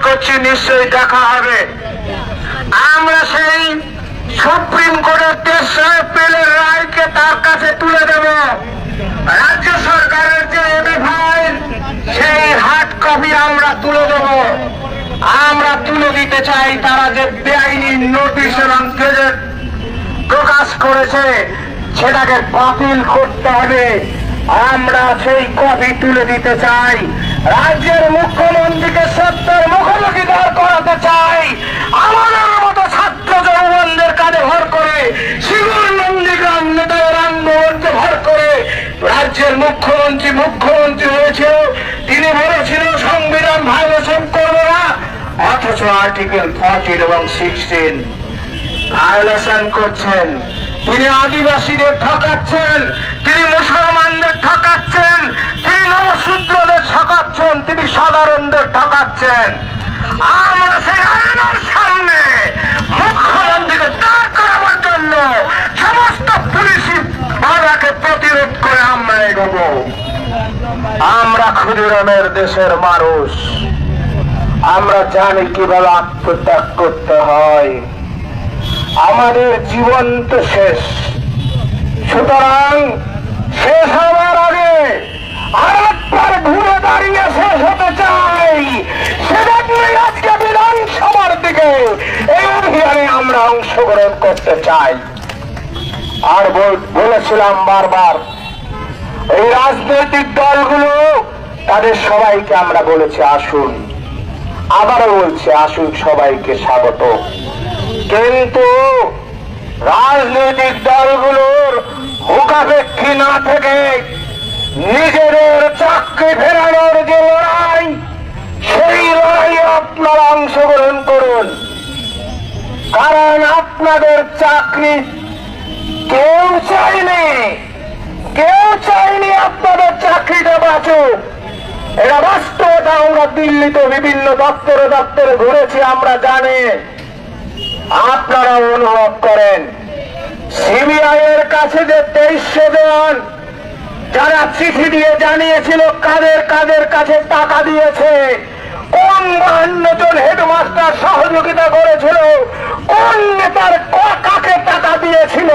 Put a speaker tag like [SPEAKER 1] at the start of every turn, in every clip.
[SPEAKER 1] করছি নিশ্চয়ই দেখা হবে। আমরা সেই সুপ্রিম কোর্টের 3 এপ্রিলের রায়কে তার কাছে তুলে দেব। রাজ্য সরকারের যে এবি ফাইল সেই হার্ড কপি আমরা তুলে দেব। আমরা তুলে দিতে চাই তারা যে বেআইনি নোটিশ এবং গেজেট প্রকাশ করেছে সেটাকে বাতিল করতে হবে। আমরা সেই কপি তুলে দিতে চাই। রাজ্যের মুখ্যমন্ত্রীকে সত্যের মুখোমুখি দাঁড় করাতে চাই। আমাদের মতো ছাত্র যৌবনদের কাঁধে ভর করে শিবুর নন্দীগ্রাম নেতাদের আন্দোলনকে ভর করে রাজ্যের মুখ্যমন্ত্রী হয়েছিল। তিনি বলেছিল সংবিধান ভায়োলেশন করবে না, অথচ আর্টিকেল 14 এবং 16 ভায়োলেশন করছেন। তিনি আদিবাসীদের ঠকাচ্ছেন, তিনি মুসলমানদের ঠকাচ্ছেন, তিনি নবশূদ্রদের ঠকাচ্ছেন, তিনি সাধারণদের ঠকাচ্ছেন। আমরা সেই আয়নার সামনে মুখ্যমন্ত্রীকে দাঁড় করাবার জন্য সমস্ত পুলিশি বাধাকে প্রতিরোধ করে আমরা এগোবো। আমরা ক্ষুদিরামের দেশের মানুষ, আমরা জানি কিভাবে আত্মত্যাগ করতে হয়। আমাদের জীবন তো শেষ, সুতরাং শেষ হওয়ার আগে আরেকবার ঘুরে দাঁড়িয়ে শেষ হতে চাই। সেজন্যই আজকে বিধানসভার দিকে এই অভিযানে আমরা অংশগ্রহণ করতে চাই। আর বলেছিলাম বারবার, এই রাজনৈতিক দলগুলো তাদের সবাইকে আমরা বলেছি আসুন, আবারও বলছি আসুন, সবাইকে স্বাগত। কিন্তু রাজনৈতিক দলগুলোর মুখাপেক্ষী না থেকে নিজেদের চাকরি ফেরানোর যে লড়াই, সেই লড়াইয়ে আপনারা অংশগ্রহণ করুন। কারণ আপনাদের চাকরি কেউ চায়নি আপনাদের চাকরিটা বাঁচুক। এটা বাস্তবতা। আমরা দিল্লিতে বিভিন্ন দপ্তরে ঘুরেছি, আমরা জানি, আপনারা অনুভব করেন। সিবিআই এর কাছে যে 2300 জন যারা চিঠি দিয়ে জানিয়েছিল কাদের কাছে টাকা দিয়েছে, কোন 52 জন হেডমাস্টার সহযোগিতা করেছিল, কোন নেতার কাকে টাকা দিয়েছিল,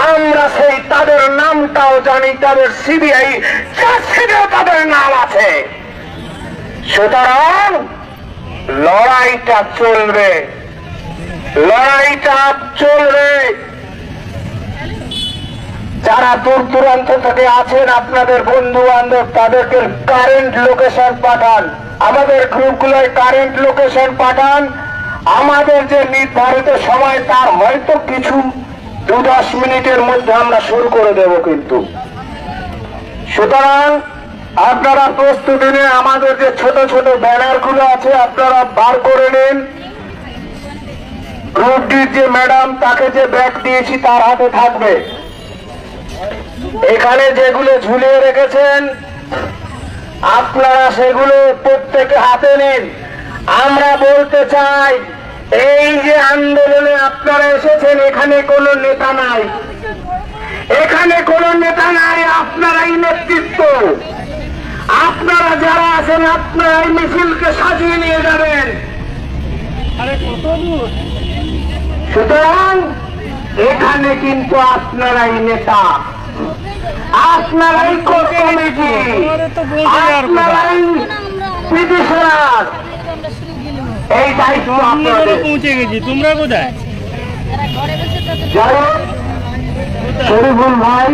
[SPEAKER 1] আমরা সেই তাদের নামটাও জানি। তাদের সিবিআই চার্জশিটেও তাদের নাম আছে। সুতরাং লড়াইটা চলবে। যারা দূর দূরান্ত থেকে আছেন, আপনাদের বন্ধু বান্ধব, তাদেরকে কারেন্ট লোকেশন পাঠান। আমাদের গ্রুপগুলোয় কারেন্ট লোকেশন পাঠান। আমাদের যে নির্ধারিত সময় তার হয়তো কিছু 2-10 মিনিটের মধ্যে আমরা শুরু করে দেব। কিন্তু সুতরাং আপনারা প্রস্তুতি নিয়ে আমাদের যে ছোট ছোট ব্যানার গুলো আছে আপনারা বার করে নিন। গ্রুপ ডির যে ম্যাডাম, তাকে যে ব্যাগ দিয়েছি তার হাতে থাকবে। এখানে যেগুলো ঝুলিয়ে রেখেছেন আপনারা সেগুলো প্রত্যেকে হাতে নিন। আমরা বলতে চাই, এই যে আন্দোলনে আপনারা এসেছেন, এখানে কোনো নেতা নাই, আপনারাই নেতৃত্ব। আপনারা যারা আছেন আপনারাই মিছিলকে সাজিয়ে নিয়ে যাবেন। সুতরাং এখানে কিন্তু আপনারাই নেতা, আপনারাই কমিটি, আপনারাই পিটিশনার। এই দায়িত্ব আপনাদের।
[SPEAKER 2] পৌঁছে গেছি, তোমরা কোথায়?
[SPEAKER 1] শরীফুল ভাই